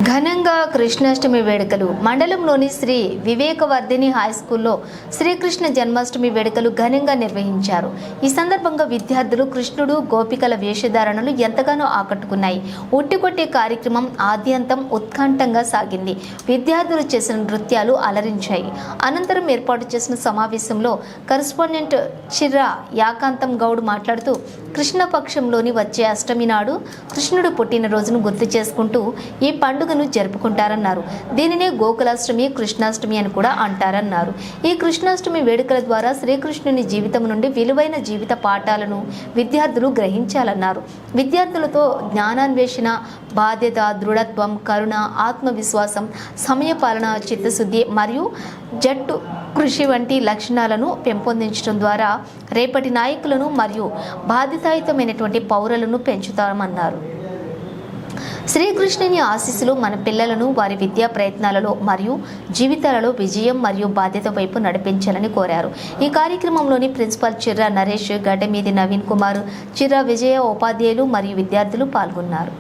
ఘనంగా కృష్ణాష్టమి వేడుకలు మండలంలోని శ్రీ వివేకవర్ధిని హై స్కూల్లో శ్రీకృష్ణ జన్మాష్టమి వేడుకలు ఘనంగా నిర్వహించారు. ఈ సందర్భంగా విద్యార్థులు కృష్ణుడు గోపికల వేషధారణలు ఎంతగానో ఆకట్టుకున్నాయి. ఉట్టికొట్టే కార్యక్రమం ఆద్యంతం ఉత్కంఠంగా సాగింది. విద్యార్థులు చేసిన నృత్యాలు అలరించాయి. అనంతరం ఏర్పాటు చేసిన సమావేశంలో కరెస్పాండెంట్ చిర్రా యాకాంతం గౌడ్ మాట్లాడుతూ కృష్ణపక్షంలోని వచ్చే అష్టమి నాడు కృష్ణుడు పుట్టినరోజును గుర్తు చేసుకుంటూ ఈ పండుగను జరుపుకుంటారన్నారు. దీనినే గోకులాష్టమి, కృష్ణాష్టమి అని కూడా అంటారన్నారు. ఈ కృష్ణాష్టమి వేడుకల ద్వారా శ్రీకృష్ణుని జీవితం నుండి విలువైన జీవిత పాఠాలను విద్యార్థులు గ్రహించాలన్నారు. విద్యార్థులతో జ్ఞానాన్వేషణ, బాధ్యత, దృఢత్వం, కరుణ, ఆత్మవిశ్వాసం, సమయపాలన, చిత్తశుద్ధి మరియు జట్టు కృషి వంటి లక్షణాలను పెంపొందించడం ద్వారా రేపటి నాయకులను మరియు బాధ్యతాయుతమైనటువంటి పౌరులను పెంచుతామన్నారు. శ్రీకృష్ణుని ఆశీస్సులు మన పిల్లలను వారి విద్యా ప్రయత్నాలలో మరియు జీవితాలలో విజయం మరియు బాధ్యత వైపు నడిపించాలని కోరారు. ఈ కార్యక్రమంలోని ప్రిన్సిపల్ చిర్రా నరేష్, గడ్డమీది నవీన్ కుమార్, చిర్రా విజయ ఉపాధ్యాయులు మరియు విద్యార్థులు పాల్గొన్నారు.